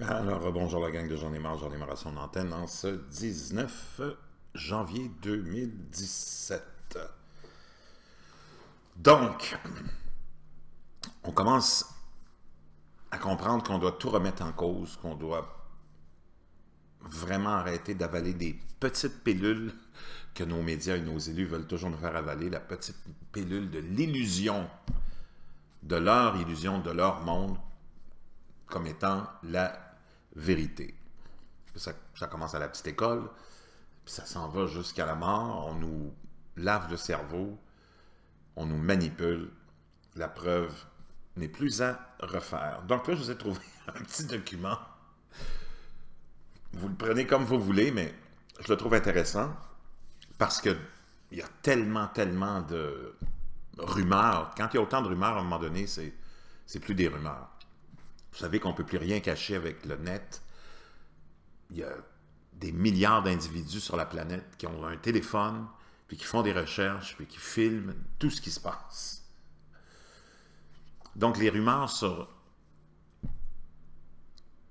Alors, bonjour la gang de J'en ai marre à son antenne en ce 19 janvier 2017. Donc, on commence à comprendre qu'on doit tout remettre en cause, qu'on doit vraiment arrêter d'avaler des petites pilules que nos médias et nos élus veulent toujours nous faire avaler, la petite pilule de l'illusion, de leur illusion, de leur monde, comme étant la vérité. Ça commence à la petite école, puis ça s'en va jusqu'à la mort, on nous lave le cerveau, on nous manipule, la preuve n'est plus à refaire. Donc là, je vous ai trouvé un petit document. Vous le prenez comme vous voulez, mais je le trouve intéressant parce qu'il y a tellement de rumeurs. Quand il y a autant de rumeurs, à un moment donné, c'est plus des rumeurs. Vous savez qu'on ne peut plus rien cacher avec le net. Il y a des milliards d'individus sur la planète qui ont un téléphone, puis qui font des recherches, puis qui filment tout ce qui se passe. Donc, les rumeurs sur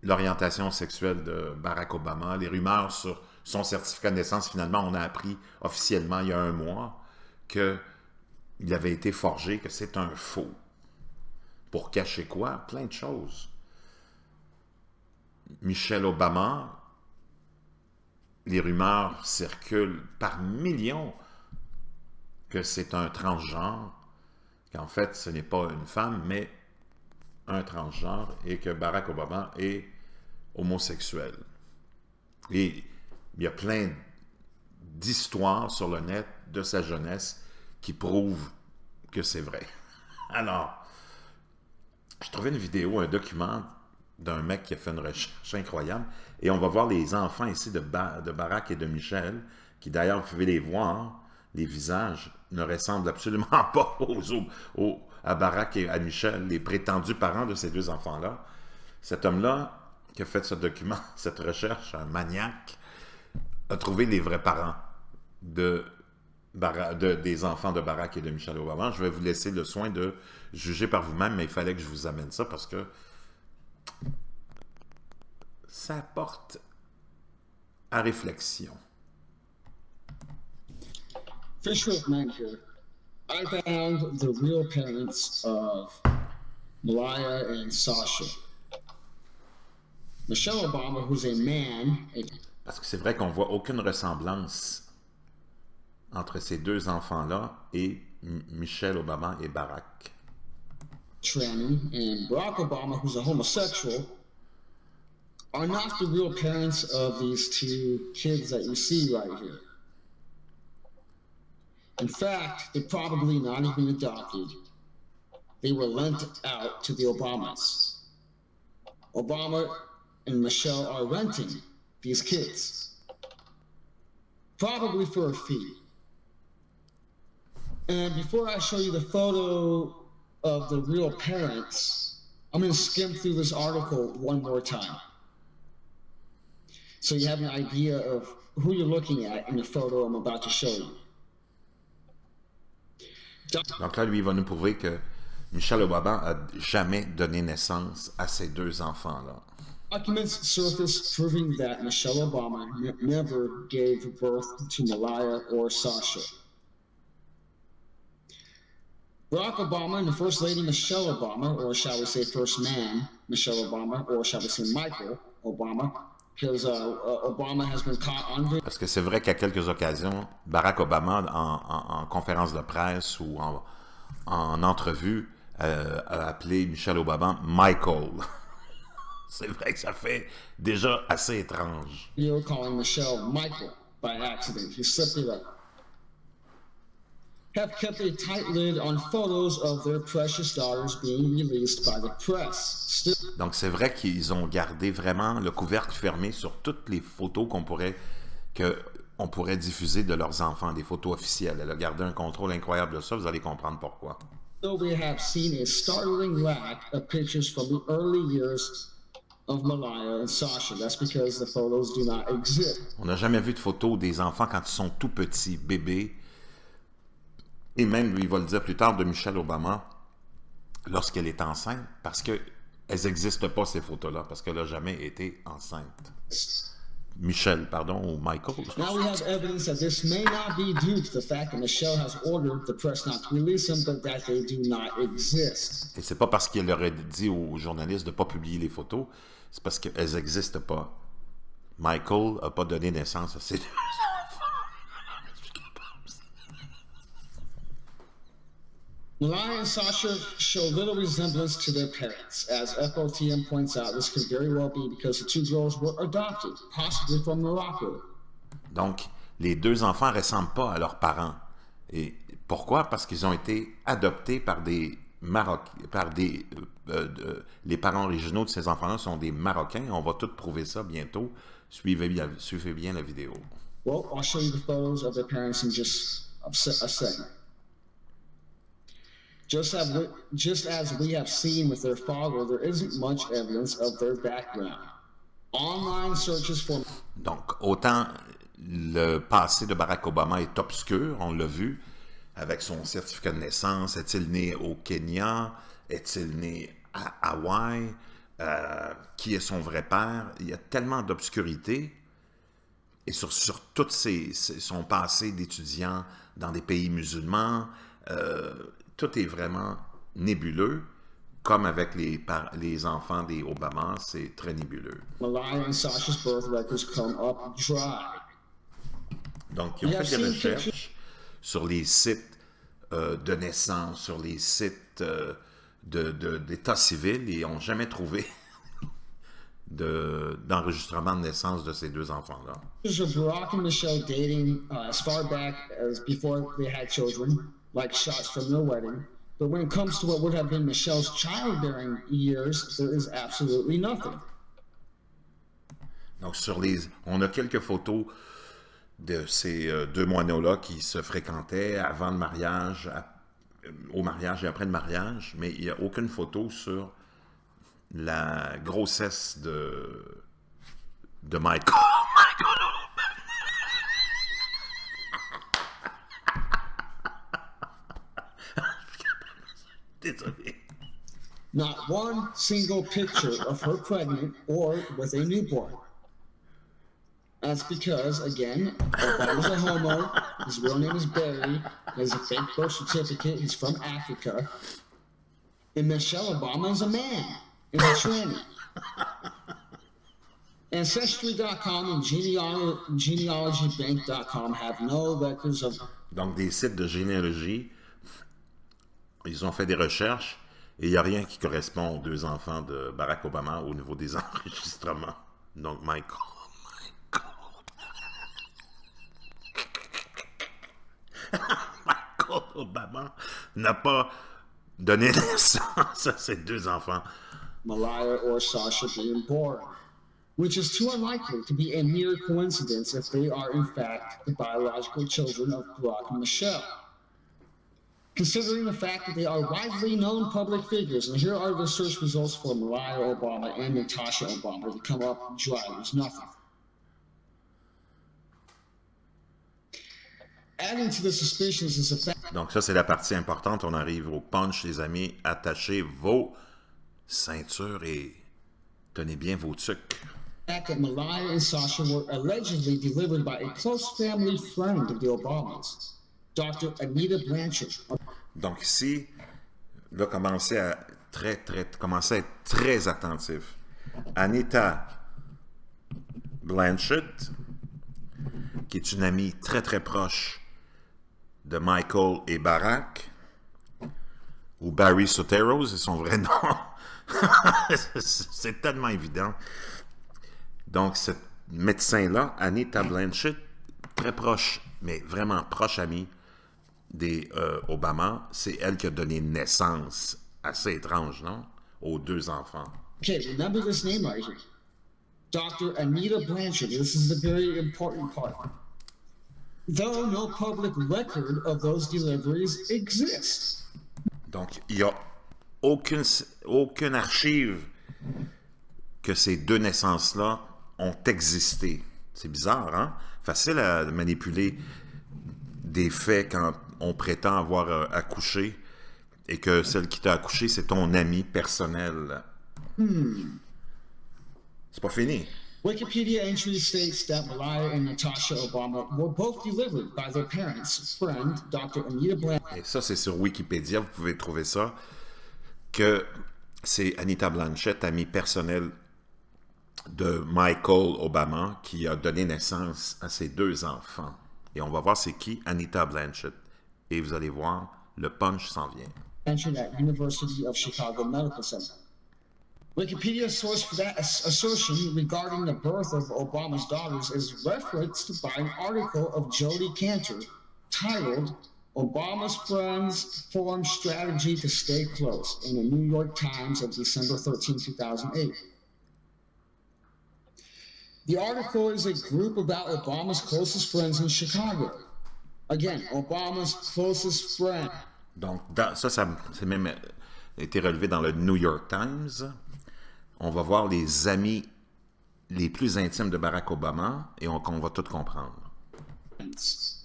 l'orientation sexuelle de Barack Obama, les rumeurs sur son certificat de naissance, finalement, on a appris officiellement il y a un mois qu'il avait été forgé, que c'est un faux. Pour cacher quoi? Plein de choses. Michelle Obama, les rumeurs circulent par millions que c'est un transgenre, qu'en fait ce n'est pas une femme, mais un transgenre, et que Barack Obama est homosexuel. Et il y a plein d'histoires sur le net de sa jeunesse qui prouvent que c'est vrai. Alors, je trouvais une vidéo, un document d'un mec qui a fait une recherche incroyable, et on va voir les enfants ici de Barack et de Michelle, qui d'ailleurs, vous pouvez les voir, les visages ne ressemblent absolument pas à Barack et à Michelle, les prétendus parents de ces deux enfants-là. Cet homme-là, qui a fait ce document, cette recherche, un maniaque, a trouvé les vrais parents des enfants de Barack et de Michelle Obama. Je vais vous laisser le soin de juger par vous-même, mais il fallait que je vous amène ça parce que ça porte à réflexion. Fisher Menker, I found the real parents of Malaya and Sasha. Michelle Obama, who's a man, parce que c'est vrai qu'on voit aucune ressemblance entre ces deux enfants-là et Michelle Obama et Barack. Tranny, and Barack Obama, who's a homosexual, are not the real parents of these two kids that you see right here. In fact, they're probably not even adopted. They were lent out to the Obamas. Obama and Michelle are renting these kids, probably for a fee. And before I show you the photo of the real parents, I'm going to skim through this article one more time, so you have an idea of who you're looking at in the photo I'm about to show you. Donc là, lui, il va nous prouver que Michelle Obama a jamais donné naissance à ces deux enfants-là. Documents surfaced proving that Michelle Obama never gave birth to Malaya or Sasha. Barack Obama and the First Lady Michelle Obama, or shall we say First Man Michelle Obama, or shall we say Michael Obama, because Obama has been caught on video. Parce que c'est vrai qu'à quelques occasions, Barack Obama, en conférence de presse ou en entrevue, a appelé Michelle Obama Michael. C'est vrai que ça fait déjà assez étrange. You're calling Michelle Michael by accident. He slipped it up. Have kept a tight lid on photos of their precious daughters being released by the press. Donc c'est vrai qu'ils ont gardé vraiment le couvercle fermé sur toutes les photos qu'on pourrait diffuser de leurs enfants, des photos officielles. Elle a gardé un contrôle incroyable de ça, vous allez comprendre pourquoi. So we have seen a startling lack of pictures from the early years of Malaya and Sasha. That's because the photos do not exist. On n'a jamais vu de photos des enfants quand ils sont tout petits, bébés. Et même, lui, il va le dire plus tard, de Michelle Obama, lorsqu'elle est enceinte, parce qu'elle Elles n'existent pas, ces photos-là, parce qu'elle n'a jamais été enceinte. Michelle, pardon, ou Michael. Now we have evidence that this may not be due to the fact that Michelle has ordered the press not to release them, but that they do not exist. Et c'est pas parce qu'elle aurait dit aux journalistes de ne pas publier les photos, c'est parce qu'elles n'existent pas. Michael n'a pas donné naissance à ces deux enfants. Mariah and Sasha show little resemblance to their parents. As FOTM points out, this could very well be because the two girls were adopted, possibly from Morocco. Donc, les deux enfants ne ressemblent pas à leurs parents. Et pourquoi? Parce qu'ils ont été adoptés par des Marocains, les parents originaux de ces enfants-là sont des Marocains. On va tout prouver ça bientôt. Suivez bien la vidéo. Well, I'll show you the photos of their parents in just a second. Just as we have seen with their father, there isn't much evidence of their background. Online searches for... Donc, autant le passé de Barack Obama est obscur, on l'a vu, avec son certificat de naissance. Est-il né au Kenya? Est-il né à Hawaï? Qui est son vrai père? Il y a tellement d'obscurité. Et sur tout son passé d'étudiant dans des pays musulmans, tout est vraiment nébuleux, comme avec les enfants des Obama, c'est très nébuleux. Mariah and Sasha's birth records come up dry. Donc, ils ont fait des recherches sur les sites de naissance, sur les sites d'état civil, et n'ont jamais trouvé d'enregistrement de naissance de ces deux enfants-là. Barack and Michelle dating as far back as before they had children, like shots from their wedding. But when it comes to what would have been Michelle's childbearing years, there is absolutely nothing. Donc, on a quelques photos de ces deux moineaux-là qui se fréquentaient avant le mariage, au mariage et après le mariage, mais il n'y a aucune photo sur la grossesse de Michael. Désolé. Not one single picture of her pregnant or with a newborn. That's because, again, Obama's a homo, his real name is Barry, he has a fake birth certificate, he's from Africa, and Michelle Obama is a man, is a tranny. Ancestry.com and genealogybank.com have no records of... Donc, des sites de généalogie, ils ont fait des recherches, et il n'y a rien qui correspond aux deux enfants de Barack Obama au niveau des enregistrements. Donc, Michael Obama n'a pas donné naissance à ses deux enfants. Mariah or Sasha being born, which is too unlikely to be a mere coincidence if they are in fact the biological children of Barack and Michelle. Considering the fact that they are widely known public figures, and here are the search results for Mariah Obama and Natasha Obama, they come up dry, there's nothing. Adding to the suspicions is the fact... Donc ça, c'est la partie importante. On arrive au punch, les amis. Attachez vos ceintures et tenez bien vos tucs. That Mariah and Sasha were allegedly delivered by a close family friend of the Obamas, Dr. Anita Blanchard. Donc ici, là, commencez à être très attentif. Anita Blanchard, qui est une amie très proche de Michael et Barack, ou Barry Soteros, c'est son vrai nom. C'est tellement évident. Donc, ce médecin-là, Anita Blanchard, très proche, mais vraiment proche amie des Obama, c'est elle qui a donné naissance, assez étrange, non? Aux deux enfants. Okay, remember this name right here. Dr. Anita Blanchard. This is the very important part. Though no public record of those deliveries exists. Donc, il n'y a aucune archive que ces deux naissances-là ont existé. C'est bizarre, hein? Facile à manipuler des faits quand on prétend avoir accouché et que celle qui t'a accouché, c'est ton ami personnel. C'est pas fini. Wikipedia entry states that Malaya and Natasha Obama were both delivered by their parents' friend, Dr. Anita Blanchard. Et ça, c'est sur Wikipédia, vous pouvez trouver ça, que c'est Anita Blanchett, amie personnelle de Michael Obama, qui a donné naissance à ses 2 enfants. Et on va voir c'est qui Anita Blanchett. Et vous allez voir, le punch s'en vient. Mentioned at University of Chicago Medical Center. Wikipedia source for that assertion regarding the birth of Obama's daughters is referenced by an article of Jody Cantor titled Obama's Friends Form Strategy to Stay Close in the New York Times of December 13, 2008. The article is a group about Obama's closest friends in Chicago. Again, Obama's closest friend. Donc, ça c'est même été relevé dans le New York Times. On va voir les amis les plus intimes de Barack Obama et on va tout comprendre.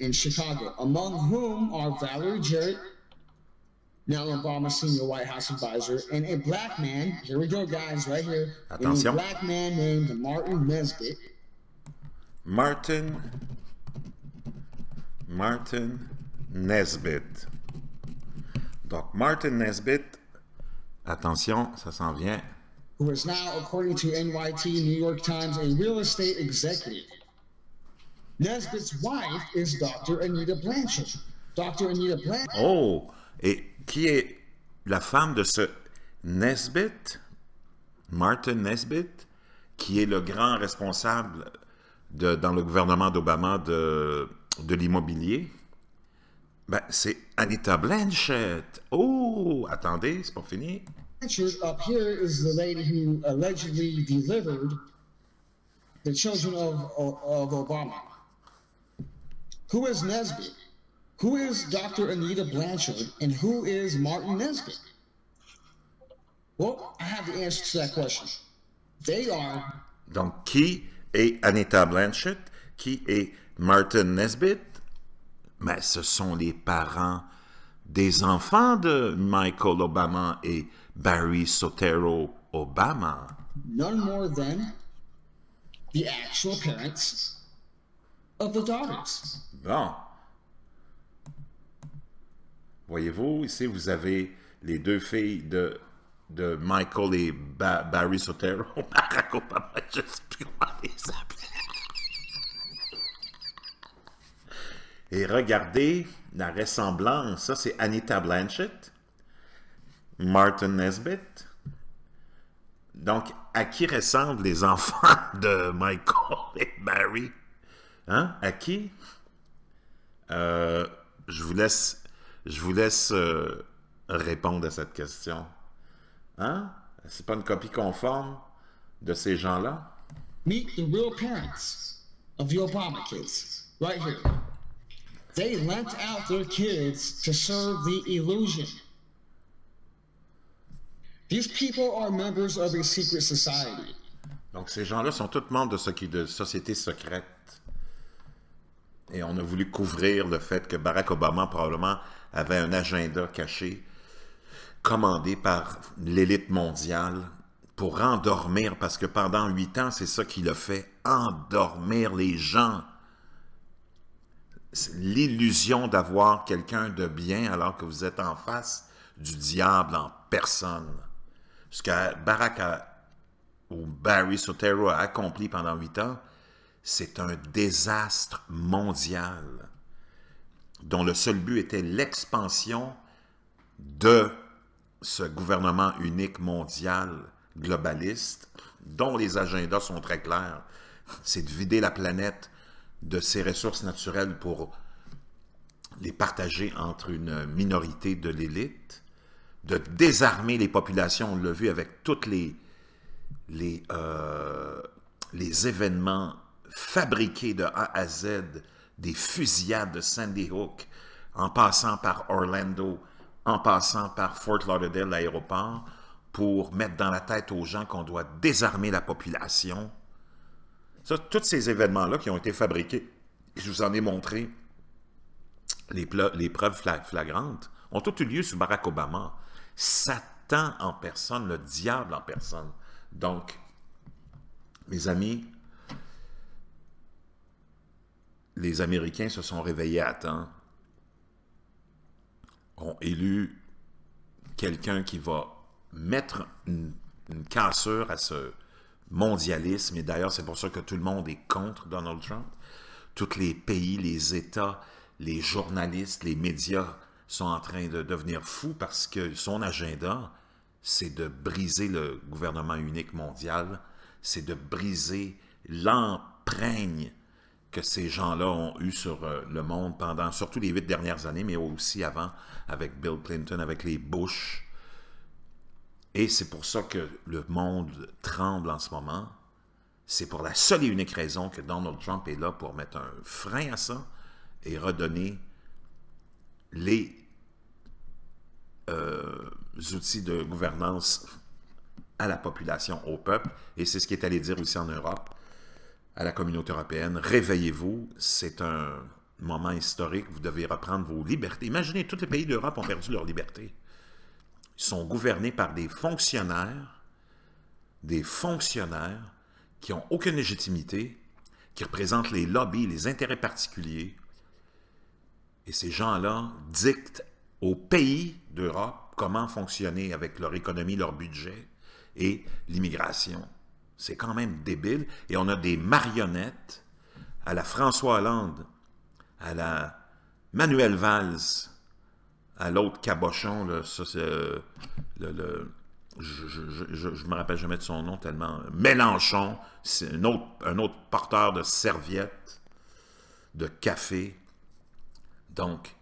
In Chicago, among whom are Valerie Jarrett, now Obama's senior White House advisor, and a black man, here we go guys, right here, Attention. a black man named Martin Nesbitt. Martin Nesbitt. Donc, Martin Nesbitt, attention, ça s'en vient. Who is now, according to NYT New York Times, a real estate executive. Nesbitt's wife is Dr. Anita Blanchard. Dr. Anita Blanchard. Oh! Et qui est la femme de ce Nesbitt? Martin Nesbitt, qui est le grand responsable dans le gouvernement d'Obama de l'immobilier? Ben, c'est Anita Blanchett. Oh! Attendez, c'est pas fini. Blanchard up here is the lady who allegedly delivered the children of Obama. Who is Nesbitt? Who is Dr. Anita Blanchard? And who is Martin Nesbitt? Well, I have the answer to that question. They are... Donc, qui est Anita Blanchett? Qui est Martin Nesbitt? Mais ce sont les parents des enfants de Michael Obama et Barry Soetoro Obama. None more than the actual parents of the daughters. Bon. Voyez-vous, ici, vous avez les 2 filles de Michael et Barry Soetoro. Barack Obama, je ne sais plus comment les appeler. Et regardez la ressemblance. Ça, c'est Anita Blanchett, Martin Nesbitt. Donc, à qui ressemblent les enfants de Michael et Barry? Hein? À qui? Je vous laisse répondre à cette question. Hein? C'est pas une copie conforme de ces gens-là? Meet the real parents of the Obama kids, right here. They lent out their kids to serve the illusion. These people are members of a secret society. Donc, ces gens-là sont tous membres de sociétés secrètes. Et on a voulu couvrir le fait que Barack Obama, probablement, avait un agenda caché, commandé par l'élite mondiale, pour endormir, parce que pendant 8 ans, c'est ça qu'il a fait, endormir les gens. L'illusion d'avoir quelqu'un de bien alors que vous êtes en face du diable en personne. Ce que ou Barry Soetoro a accompli pendant 8 ans, c'est un désastre mondial dont le seul but était l'expansion de ce gouvernement unique mondial globaliste, dont les agendas sont très clairs. C'est de vider la planète de ses ressources naturelles pour les partager entre une minorité de l'élite, de désarmer les populations, on l'a vu avec tous les événements fabriqués de A à Z, des fusillades de Sandy Hook, en passant par Orlando, en passant par Fort Lauderdale, l'aéroport, pour mettre dans la tête aux gens qu'on doit désarmer la population. Ça, tous ces événements-là qui ont été fabriqués, je vous en ai montré les preuves flagrantes, ont tous eu lieu sous Barack Obama. Ça Satan en personne, le diable en personne. Donc, mes amis, les Américains se sont réveillés à temps, ont élu quelqu'un qui va mettre une cassure à ce mondialisme, et d'ailleurs c'est pour ça que tout le monde est contre Donald Trump. Tous les pays, les États, les journalistes, les médias sont en train de devenir fous parce que son agenda, c'est de briser le gouvernement unique mondial, c'est de briser l'empreinte que ces gens-là ont eu sur le monde pendant, surtout les 8 dernières années, mais aussi avant, avec Bill Clinton, avec les Bush. Et c'est pour ça que le monde tremble en ce moment. C'est pour la seule et unique raison que Donald Trump est là pour mettre un frein à ça et redonner les outils de gouvernance à la population, au peuple. Et c'est ce qu'il est allé dire aussi en Europe, à la communauté européenne. Réveillez-vous, c'est un moment historique, vous devez reprendre vos libertés. Imaginez, tous les pays d'Europe ont perdu leur liberté. Ils sont gouvernés par des fonctionnaires qui n'ont aucune légitimité, qui représentent les lobbies, les intérêts particuliers. Et ces gens-là dictent aux pays d'Europe comment fonctionner avec leur économie, leur budget et l'immigration. C'est quand même débile. Et on a des marionnettes à la François Hollande, à la Manuel Valls, à l'autre cabochon, là, ça c'est je me rappelle jamais de son nom tellement. Mélenchon, c'est un autre porteur de serviettes, de café. Donc,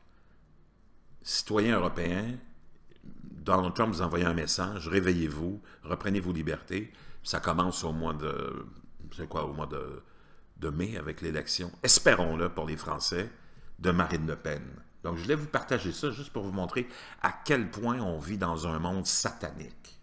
citoyens européens, Donald Trump vous envoie un message, réveillez-vous, reprenez vos libertés. Ça commence au mois de, c'est quoi, au mois de mai avec l'élection, espérons-le pour les Français, de Marine Le Pen. Donc, je voulais vous partager ça juste pour vous montrer à quel point on vit dans un monde satanique.